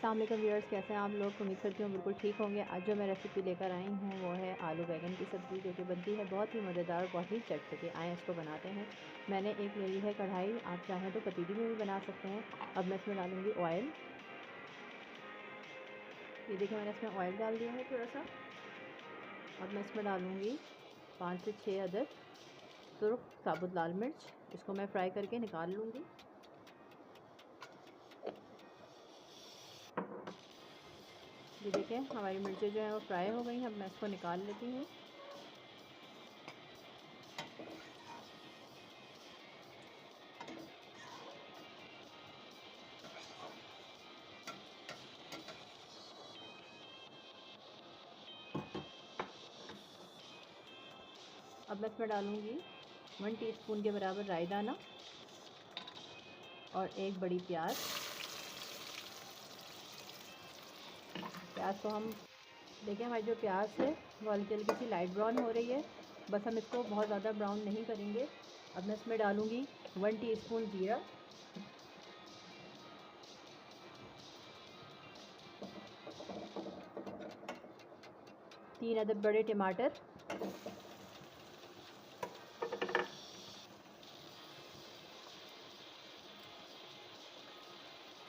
अस्सलाम वालेकुम व्यूअर्स, कैसे हैं आप लोग। उम्मीद करती हूँ बिल्कुल ठीक होंगे। आज जो मैं रेसिपी लेकर आई हूँ वो है आलू बैंगन की सब्ज़ी, जो कि बनती है बहुत ही मज़ेदार, बहुत ही चटपटी। आए इसको बनाते हैं। मैंने एक ले ली है कढ़ाई, आप चाहें तो पतीली में भी बना सकते हैं। अब मैं इसमें डालूँगी ऑयल। ये देखिए मैंने इसमें ऑयल डाल दिया है थोड़ा सा। अब मैं इसमें डालूँगी 5 से 6 अदद सुर्ख साबुत लाल मिर्च। इसको मैं फ्राई करके निकाल लूँगी। ये देखें हमारी मिर्चें जो है वो फ्राई हो गई हैं। अब मैं इसको निकाल लेती हूँ। अब मैं इसमें डालूँगी 1 टीस्पून के बराबर राई दाना और एक बड़ी प्याज। प्याज को हम देखिए, हमारी जो प्याज है वो हल्की हल्की सी लाइट ब्राउन हो रही है। बस हम इसको बहुत ज़्यादा ब्राउन नहीं करेंगे। अब मैं इसमें डालूँगी 1 टीस्पून जीरा, 3 अदद बड़े टमाटर,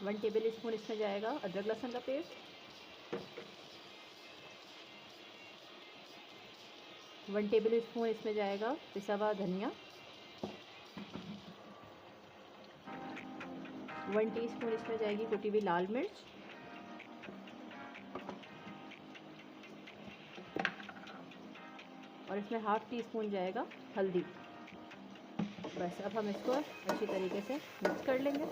1 टेबल स्पून इसमें जाएगा अदरक लहसुन का पेस्ट, 1 टेबल स्पून इसमें जाएगा पिसा हुआ धनिया, 1 टीस्पून इसमें जाएगी कुटी हुई लाल मिर्च, और इसमें हाफ़ टी स्पून जाएगा हल्दी। बस अब हम इसको अच्छी तरीके से मिक्स कर लेंगे।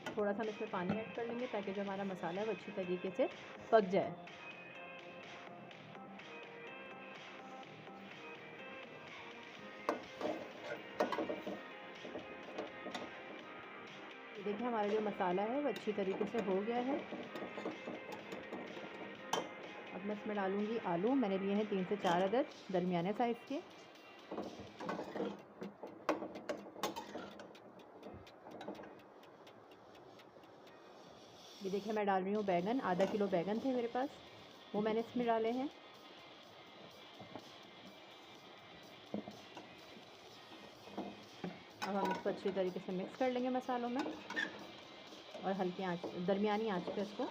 थोड़ा सा हम इसमें पानी ऐड कर लेंगे ताकि जो हमारा मसाला है वो अच्छी तरीके से पक जाए। देखिए हमारा जो मसाला है वो अच्छी तरीके से हो गया है। अब मैं इसमें डालूँगी आलू। मैंने लिए हैं 3 से 4 अदद दरमियाने साइज़ के। ये देखिए मैं डाल रही हूँ बैंगन। आधा किलो बैंगन थे मेरे पास, वो मैंने इसमें डाले हैं। अब हम इसको अच्छी तरीके से मिक्स कर लेंगे मसालों में और हल्की आंच, दरमियानी आंच पे इसको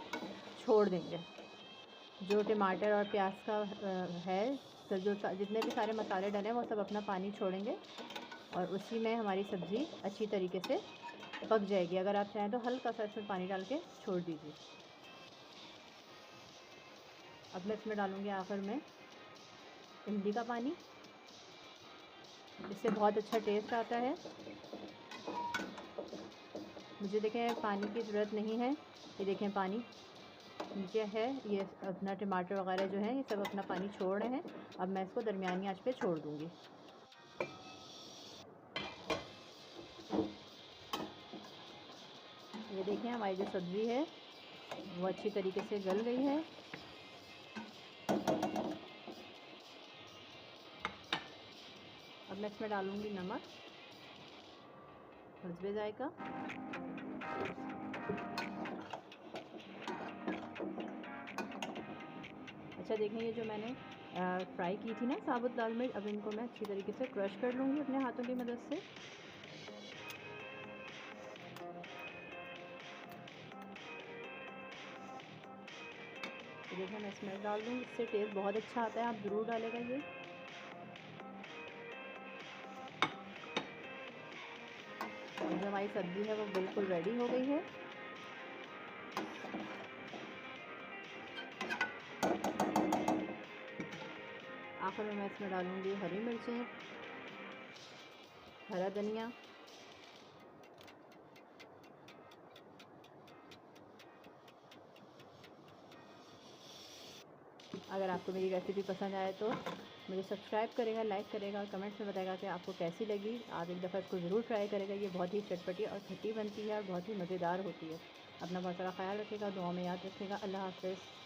छोड़ देंगे। जो टमाटर और प्याज का है, तो जो जितने भी सारे मसाले डले हैं वो सब अपना पानी छोड़ेंगे और उसी में हमारी सब्ज़ी अच्छी तरीके से पक जाएगी। अगर आप चाहें तो हल्का सा इसमें पानी डाल के छोड़ दीजिए। अब मैं इसमें डालूँगी आखिर में इमली का पानी। इससे बहुत अच्छा टेस्ट आता है। मुझे देखें पानी की ज़रूरत नहीं है। ये देखें पानी नीचे है, ये अपना टमाटर वगैरह जो है ये सब अपना पानी छोड़ रहे हैं। अब मैं इसको दरमियानी आंच पे छोड़ दूँगी। ये देखें हमारी जो सब्ज़ी है वो अच्छी तरीके से गल गई है। अब मैं इसमें डालूँगी नमक हस्बे जायका। अच्छा देखें, ये जो मैंने फ्राई की थी ना साबुत लाल मिर्च, अब इनको मैं अच्छी तरीके से क्रश कर लूँगी अपने हाथों की मदद से। तो देखिए मैं इसमें डाल दूँगी, इससे टेस्ट बहुत अच्छा आता है, आप ज़रूर डालेगा ये। और जो हमारी सब्ज़ी है वो बिल्कुल रेडी हो गई है। आखिर में मैं इसमें डालूँगी हरी मिर्चें, हरा धनिया, अगर आपको मेरी रेसिपी पसंद आए तो मुझे सब्सक्राइब करेगा, लाइक करेगा, कमेंट्स में बताएगा कि आपको कैसी लगी। आप एक दफ़ा इसको ज़रूर ट्राई करेगा। ये बहुत ही चटपटी और खट्टी बनती है और बहुत ही मज़ेदार होती है। अपना बहुत सारा ख्याल रखिएगा, दुआ में याद रखिएगा। अल्लाह हाफ़िज़।